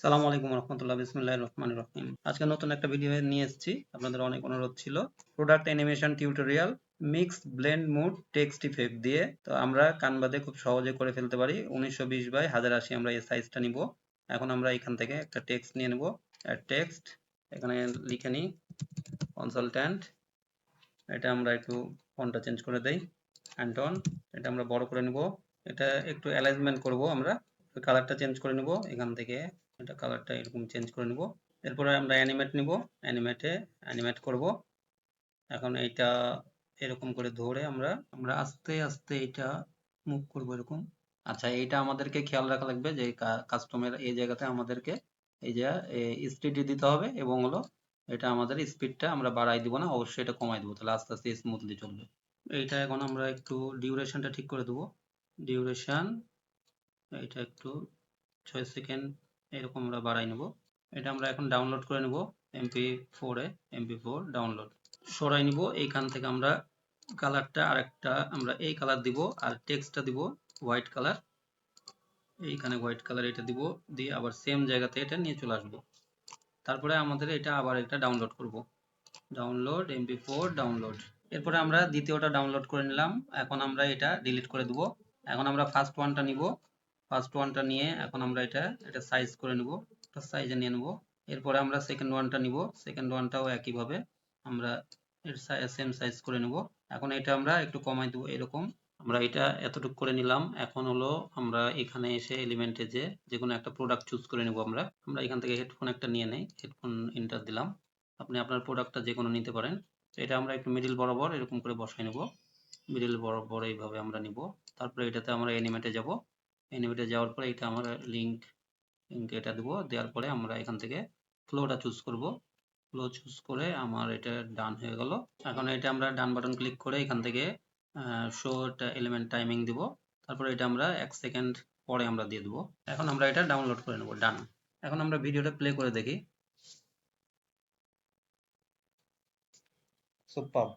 সালামু আলাইকুম রহমতুল্লাহ, বিসমিল্লাহির রহমানির রহিম। আজকে নতুন একটা ভিডিও নিয়ে এসেছি। আপনাদের অনেক অনুরোধ ছিল product animation tutorial mix blend mode text effect দিয়ে। তো আমরা কানভাতে খুব সহজে করে ফেলতে পারি। 1920x1080 আমরা এই সাইজটা নিব। এখন আমরা এখান থেকে একটা টেক্সট নিয়ে নেব। টেক্সট এখানে লিখে নিই কনসালট্যান্ট। এটা আমরা একটু ফন্টটা চেঞ্জ করে দেই, অ্যান্টন। এটা আমরা বড় করে নিব। এটা একটু অ্যালাইনমেন্ট করব, আমরা কালারটা চেঞ্জ করে নিব এখান থেকে। এটা কালারটা এরকম চেঞ্জ করে নিব। এরপরে আমরা অ্যানিমেট নিব, অ্যানিমেট করব। এখন এইটা এরকম করে ধরে আমরা আমরা আস্তে আস্তে এটা মুভ করব এরকম। আচ্ছা, এইটা আমাদেরকে খেয়াল রাখা লাগবে যে কাস্টমের এই জায়গাতে আমাদেরকে এই যে স্পিড দিতে হবে, এবং হলো এটা আমাদের স্পিডটা আমরা বাড়াই দিব না, অবশ্যই এটা কমাই দেবো, তাহলে আস্তে আস্তে স্মুথলি চলবে। এইটা এখন আমরা একটু ডিউরেশনটা ঠিক করে দেবো। ডিউরেশন এটা একটু 6 সেকেন্ড এরকম আমরা বাড়াই নেব। এটা আমরা এখন ডাউনলোড করে নেব MP4 এ। MP4 ডাউনলোড সরাই নিব। এইখান থেকে আমরা কালারটা আরেকটা আমরা এই কালার দিব, আর টেক্সটটা দিব হোয়াইট কালার। এইখানে হোয়াইট কালার এটা দিব, দিয়ে আবার সেম জায়গাতে এটা নিয়ে চলে আসবো। তারপরে আমাদের এটা আবার একটা ডাউনলোড করব। Download MP4 download. এরপরে আমরা দ্বিতীয়টা ডাউনলোড করে নিলাম। এখন আমরা এটা ডিলিট করে দেব। এখন আমরা ফার্স্ট ওয়ানটা নিব। ফার্স্ট ওয়ানটা নিয়ে এখন আমরা এটা সাইজ করে নেব, একটা সাইজে নিয়ে নেব। এরপরে আমরা সেকেন্ড ওয়ানটা নিব। সেকেন্ড ওয়ানটাও একইভাবে আমরা এর সেম সাইজ করে নেব। এখন এটা আমরা একটু কমাই দেবো এরকম। আমরা এটা এতটুকু করে নিলাম। এখন হলো আমরা এখানে এসে এলিমেন্টে যে কোনো একটা প্রোডাক্ট চুজ করে নেব। আমরা আমরা এখান থেকে হেডফোন একটা নিয়ে নেই, হেডফোন এন্টার দিলাম। আপনি আপনার প্রোডাক্টটা যে কোনো নিতে পারেন। এটা আমরা একটু মিডিল বরাবর এরকম করে বসাই নেব। মিডিল বরাবর এইভাবে আমরা নিব। তারপরে এটাতে আমরা অ্যানিমেটে যাব। অ্যানিমেটে যাওয়ার পরে এটা আমরা লিঙ্ক এটা দেবো। দেওয়ার পরে আমরা এখান থেকে ফ্লোটা চুজ করব। ফ্লো চুজ করে আমার এটা ডান হয়ে গেল। এখন এটা আমরা ডান বাটন ক্লিক করে এখান থেকে শো এলিমেন্ট টাইমিং দিব। তারপরে এটা আমরা 1 সেকেন্ড পরে আমরা দিয়ে দেবো। এখন আমরা এটা ডাউনলোড করে নেব। ডান। এখন আমরা ভিডিওটা প্লে করে দেখি। সুপার।